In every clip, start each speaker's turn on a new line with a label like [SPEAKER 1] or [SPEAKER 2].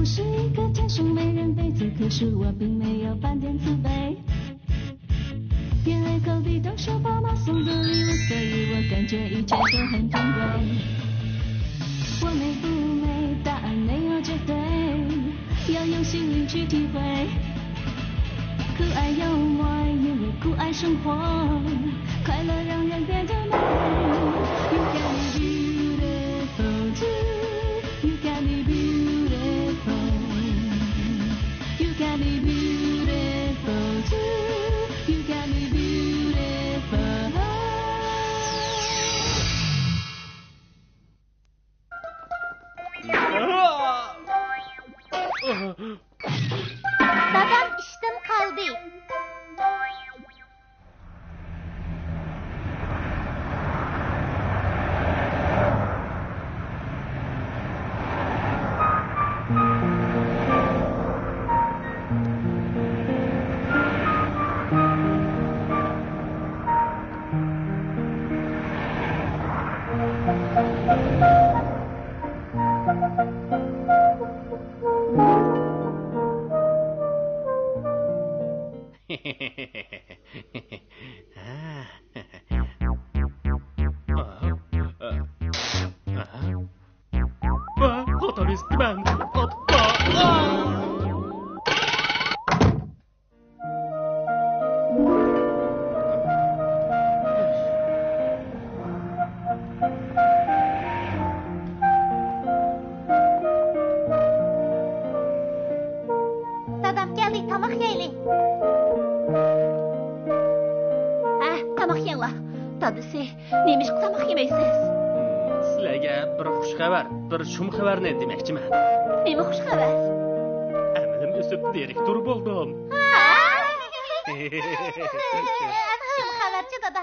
[SPEAKER 1] 不是一个天生美人杯子，可是我并没有半点自卑。因为隔壁都是爸妈送的礼物，所以我感觉一切都很珍贵。我美不美，答案没有绝对，要用心灵去体会。酷爱幽默，因为酷爱生活，快乐让人变得美。You got me beautiful too, you got me beautiful, you got me beautiful too, you got me beautiful.
[SPEAKER 2] Dadam işten kaldı. Dadam geldi, tamak yiyelim. Tamak yiyin la. Dadısı, neymiş tamak yemeysiz?
[SPEAKER 3] Sizlarga bir xush xabar, bir shum xabarni demoqchiman.
[SPEAKER 2] Nima xush xabar?
[SPEAKER 3] Amalim o'sib direktor bo'ldim.
[SPEAKER 2] Shum xabarchi dada.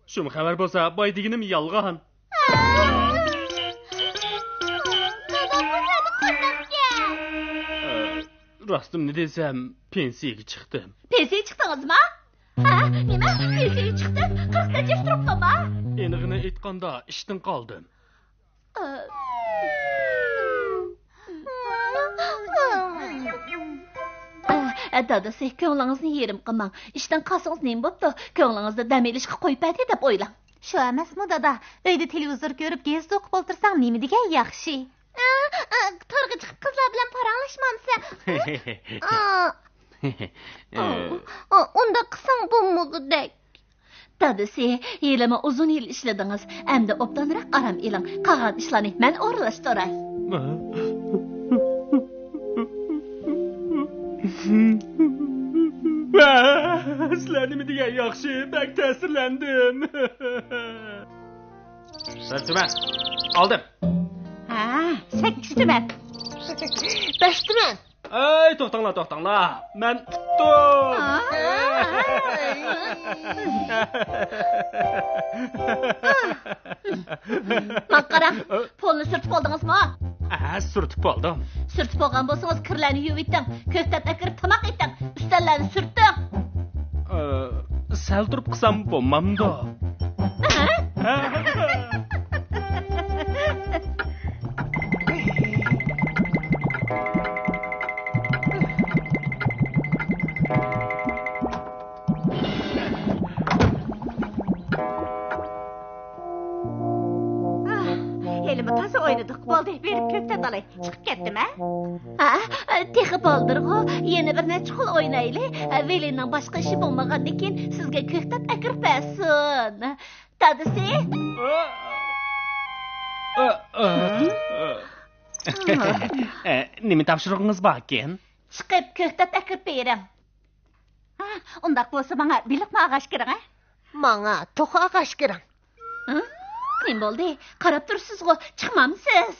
[SPEAKER 3] Shum xabar bo'lsa, boy deganim yolg'on. Rostimni desam, pensiyaga chiqdim.
[SPEAKER 2] Pensiyaga chiqdingizmi? Nima? Pensiyaga chiqdim? 40 ta yosh turibdimi?
[SPEAKER 3] Enig'ini aytganda ishdan qoldim.
[SPEAKER 2] Dadasi, ko'nglingizni yerim qilmang. Ishdan qolsangiz nima bo'pti? Ko'nglingizni dam olishga qo'yib edi deb o'ylang. Shu emasmi dada? Uyda televizor ko'rib, gazet o'qib o'tirsang nima degan yaxshi? To'rga chiqib qizlar bilan paranglashmansa. Unda qising bo'lmagudek. Dadasi, yilimi uzun yil ishladingiz. Endi obdanroq aram eling. Qolgan ishlarni men o'rinlashtiray.
[SPEAKER 3] Sizlar nima degan yaxshi, bak ta'sirlandim. Tuman. Oldim.
[SPEAKER 2] 8 tuman. 5 tuman.
[SPEAKER 3] Ay, to'xtanglar. Men tutdim.
[SPEAKER 2] Maqara, polni surtib oldingizmi?
[SPEAKER 3] Surtib oldim.
[SPEAKER 2] Surtib olgan bo'lsangiz, kirlarni yuvib eting, ko'ktat akirib tamoq eting, ustallarni surting.
[SPEAKER 3] Sal turib qilsam bo'lmamdi.
[SPEAKER 2] Elimi taza oynadık, bo'ldi, berib ko'ktat olay. Chiqib ketdimi? Texib oldirg'u, yana bir necha xil o'ynayli. Velining boshqa ishi bo'lmagandan keyin sizga ko'ktat akirib bersin. Dadasi?
[SPEAKER 3] Nima topshirig'ingiz bor ekan?
[SPEAKER 2] Chiqib ko'ktat akirib bering. Undaq bo'lsa menga biliqma ag'ash kerak, ha?
[SPEAKER 4] Menga to'qa ag'ash kerak.
[SPEAKER 2] Nima bo'ldi? Qarab turibsiz-ku, chiqmamsiz?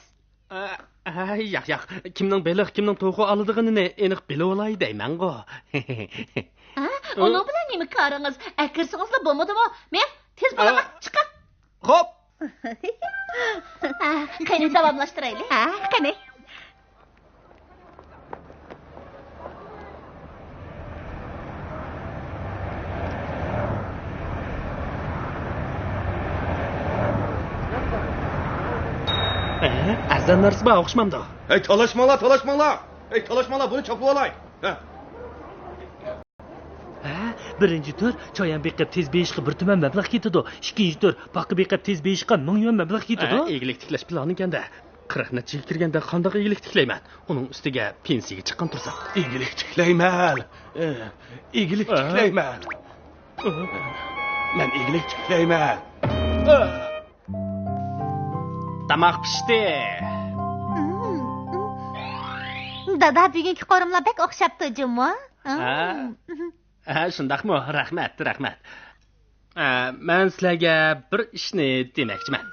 [SPEAKER 3] Yo'q. Kimning beliq, kimning to'g'ri oladiganini aniq bilib olay deyman-ku.
[SPEAKER 2] Onun bilan nima qaringiz? Akirsingiz bo'lmadimi? Men tez bo'laman, chiqing.
[SPEAKER 3] Xo'p.
[SPEAKER 2] Qani davomlashtiraylik. Qani.
[SPEAKER 3] Azanlarsiz bana okuşmamda.
[SPEAKER 5] Hey, talaşmalar. Talaşmalar bunu çapı olay.
[SPEAKER 3] Birinci tur çoyan bekep tez beyişki bir tümen meblağ ketidi. İkinci tur bakı bekep tez beyişki 1000 yuan meblağ ketidi. Egilik tiklash planı kende. 40 neçe kirgende qandaq egilik tiklayman. Onun üstüge pensiyaga chiqqan tursam.
[SPEAKER 5] Egilik tiklayman. Egilik tiklayman. Men egilik tiklayman.
[SPEAKER 3] Tamaq pishdi.
[SPEAKER 2] Dada bugungi qorimlar bek o'xshabdi jumma.
[SPEAKER 3] Shundaqmi? Rahmat. Men sizlarga bir ishni demoqchiman.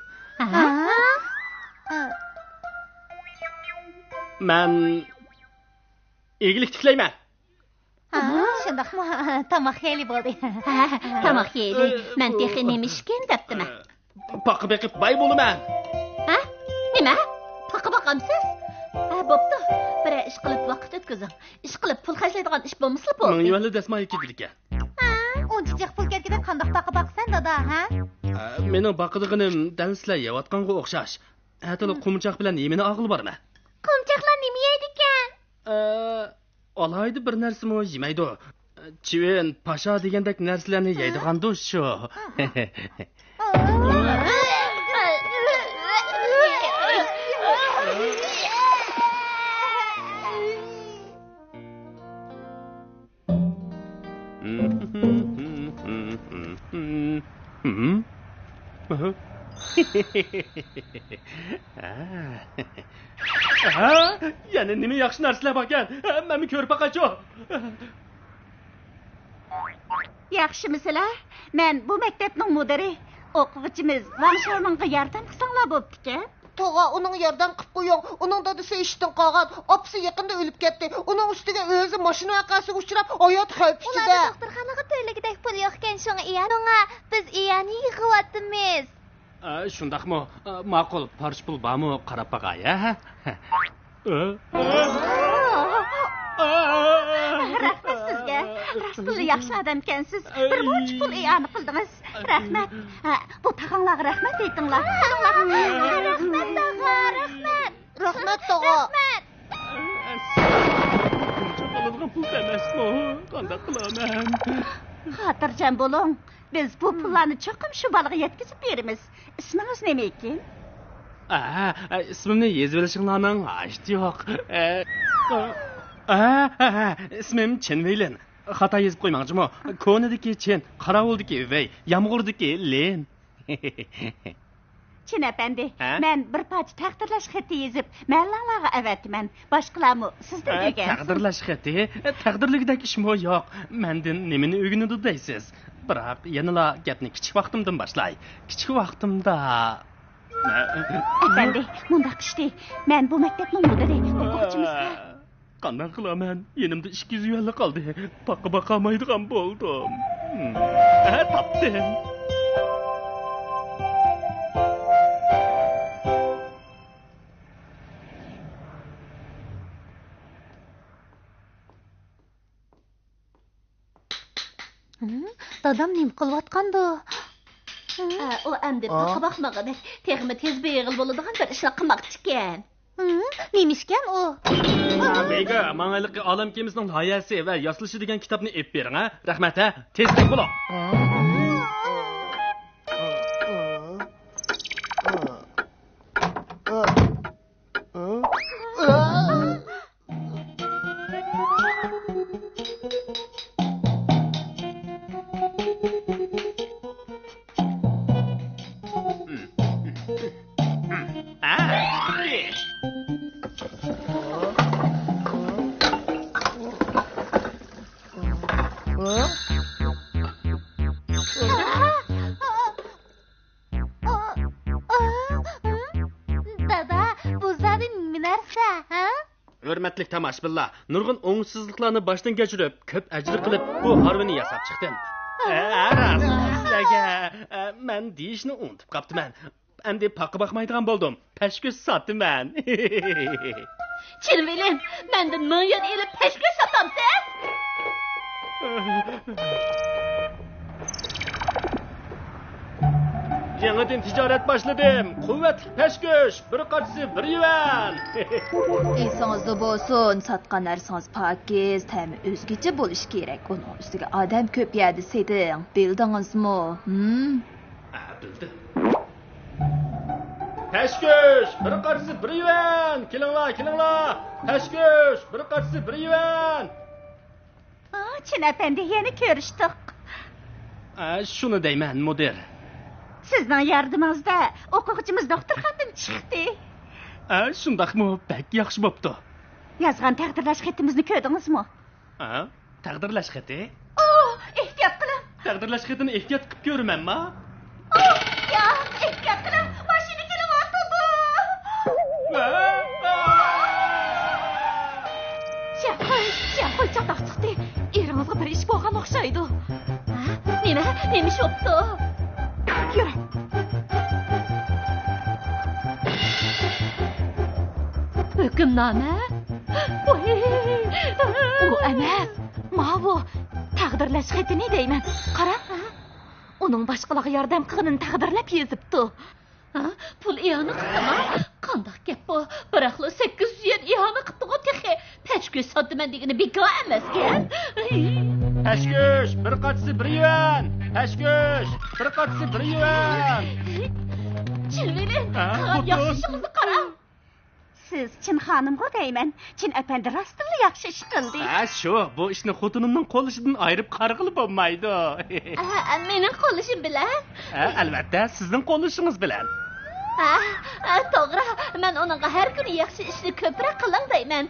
[SPEAKER 3] Men egilik tiklayman.
[SPEAKER 2] Shundaqmi? Tomoq yeyli bo'ldi. Tomoq yeyli. Men texi nemishkin debdiman.
[SPEAKER 3] Paqi beqib bay bo'laman.
[SPEAKER 2] Nima? Paqi boqamsiz? Bo'pti. Bir ish qilib vaqt o'tkazing. Ish qilib pul xarjlaydigan ish bo'lmasa bo'ldi.
[SPEAKER 3] 1000 yuanli dasmoq ketdi ekan.
[SPEAKER 2] Uncha pul ketganda qandoq paqi boqsan dada, ha?
[SPEAKER 3] Mening boqidiganim danslar yeyotganga o'xshash. Atili qumchoq bilan yemini og'il bormi?
[SPEAKER 2] Qumchoqlar nima yeydi ekan?
[SPEAKER 3] Olaydi bir narsami yemaydi. Chivin, pasha degandek narsalarni yeydigandu shu. Yana nima yaxshi narsalar borkan? Meni ko'rib boqachi.
[SPEAKER 2] Yaxshimisizlar? Men bu maktabning mudiri, o'quvchimiz Vansharmanga yordam qilsanglar bo'pti-ku.
[SPEAKER 4] Toğa onun yerden qıp qo'ying. Onun dadısı işten qolgan. Opsi yaqinda o'lib ketdi. Onun ustiga o'zi mashina vaqasiga uchrab, hayot xavf ichida.
[SPEAKER 2] Ular doktorxonaga to'yligidek pul yo'q ekan, shunga iyani. Biz iyani yig'yapmiz.
[SPEAKER 3] Shundaqmi? Ma'qul, parch pul bormi? Qarab boqay, ha?
[SPEAKER 2] Rahmat sizga. Rasul yaxshi odam ekansiz. Bir muncha pul iyani qildingiz. Rahmat. Bu tag'anglarga rahmat aytinglar. Rahmat tog'a, rahmat.
[SPEAKER 4] Rahmat toğa.
[SPEAKER 3] Qoladigan pul emasmi? Qanday qilaman?
[SPEAKER 2] Xotirjam bo'ling. Biz bu pullarni cho'qim shu bolaga yetkazib beramiz. Ismingiz nima ekan?
[SPEAKER 3] İsmimni yezib olishinglarning hojati yo'q. İsmim Chenveylin. Xato yezib qo'ymoqchimi? Konidagi Chen, Qaravuldagi Vey, Yomg'urdagi Len.
[SPEAKER 2] Chin efendi, men bir parcha taqdirlash xati yezib, mallanglarga avatman. Boshqalarmi sizda degan?
[SPEAKER 3] Taqdirlash xati? Taqdirligidek ishmi yo'q. Mendan nimani o'rganadi deysiz? Biroq yanala gapni kichik vaqtimdan boshlay. Kichik vaqtimda
[SPEAKER 2] efendi, mundaq ishdi. Men bu maktabning mudiri, o'quvchimizga.
[SPEAKER 3] Qanday qilaman? Yenimda 200 yuan qoldi. Paqqa baqamaydigan bo'ldim. Topdim.
[SPEAKER 2] Dadam nim qilyotgandi? O endi paqqa baqmag'idek, texmi tez beyg'il bo'ladigan bir ishlar qilmoqchi ekan. Nemishkan u?
[SPEAKER 3] Bega, mang'ayliqi olam kemisning loyihasi va yoslashi degan kitobni ep bering, ha? Rahmat, ha? Tezlik bo'ling. Hürmetlik tamaşbilla, nurgun ongsuzluklarını baştan geçirip, köp ecri kılıp bu harvini yasap çıktım. Sizlerge, men deyişini unutup kaptım ben. Endi paqqa bakmaydigan boldum. Peşköz sattım ben.
[SPEAKER 2] Çirvilim, menden 1000 yuan elip peşköz satamsın.
[SPEAKER 3] Yangidan tijorat boshladim. Quvvatli pashkosh, bir qachisi 1 yuan.
[SPEAKER 2] Esingizda bo'lsin, sotgan narsangiz pokiz, ta'mi o'zgacha bo'lishi kerak. Uning ustiga odam ko'p yerda seting. Bildingizmi?
[SPEAKER 3] Bildim. Pashkosh, bir qachisi 1 yuan. Kelinglar. Pashkosh, bir qachisi 1 yuan.
[SPEAKER 2] Chin efendi, yeni ko'rishdik.
[SPEAKER 3] Shuni deyman, mudir.
[SPEAKER 2] Sizning yordamingizda o'quvchimiz doktorxonadan chiqdi.
[SPEAKER 3] Shundaqmi? Bak yaxshi bo'pti.
[SPEAKER 2] Yozgan taqdirlash xatimizni ko'rdingizmi?
[SPEAKER 3] Taqdirlash xati?
[SPEAKER 2] Ehtiyot qiling.
[SPEAKER 3] Taqdirlash xatini ehtiyot qilib ko'ramanmi?
[SPEAKER 2] Ehtiyot qiling. Mashina kelyapti. Qo'y chatoq chiqdi. Eringizga bir ish bo'lgan o'xshaydi. Nima ish bo'pti? Yur. Hükümname? U emas. Mavo taqdirlash xatini deyman. Qara. Uning boshqalarga yordam qilganini taqdirlab yozibdi. Pul iyoni qilma. Qanday gap bu? Biroqli 800 yen iyoni qildi-ku texi. Pachkosh sotman degani bekor emas-kan.
[SPEAKER 3] Pashkosh, bir qachisi 1 yuan. Pashkosh, bir qachisi 1 yuan.
[SPEAKER 2] Chilvili, yaxshimizni qara. Siz Chin xonimga deyman. Chin efendi rostilla yaxshi ish qildi.
[SPEAKER 3] Shu, bu ishni xotinimning qo'lishidan ayirib qarg'ili bo'lmaydi.
[SPEAKER 2] Mening qo'lishim bilan?
[SPEAKER 3] Albatta, sizning qo'lishingiz bilan.
[SPEAKER 2] To'g'ri, men uningga har kuni yaxshi ishni ko'proq qiling deyman.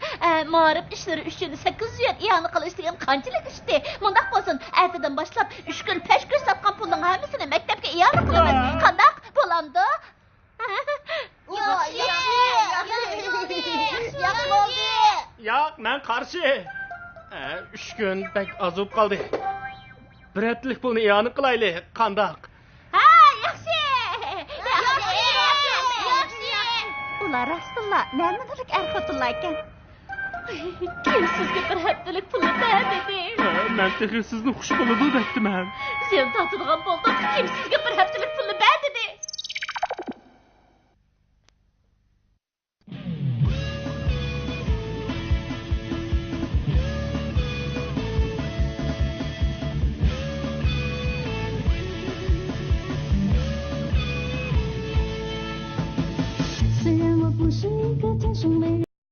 [SPEAKER 2] Ma'rif ishlari uchun 800 yen iyoni qilish degan qanchalik ishdi. Mundaq bo'lsin, ertadan boshlab 3 kun pashkosh sotgan pulning hammasini maktabga iyoni qilaman. Qandaq bo'landi?
[SPEAKER 4] Yaxshi bo'ldi.
[SPEAKER 3] Yo'q, men qarshi. 3 kun bak azib qoldi. Bir haftalik pulni iyoni qilaylik. Qandaq?
[SPEAKER 2] Yaxshi. Ular rostilla namilik erxotinlar ekan. Kim sizga bir haftalik pulni berdi?
[SPEAKER 3] Men sizni xush qilib o'tdim.
[SPEAKER 2] Sen totadigan bo'ldim. Kim sizga bir haftalik pulni berdi?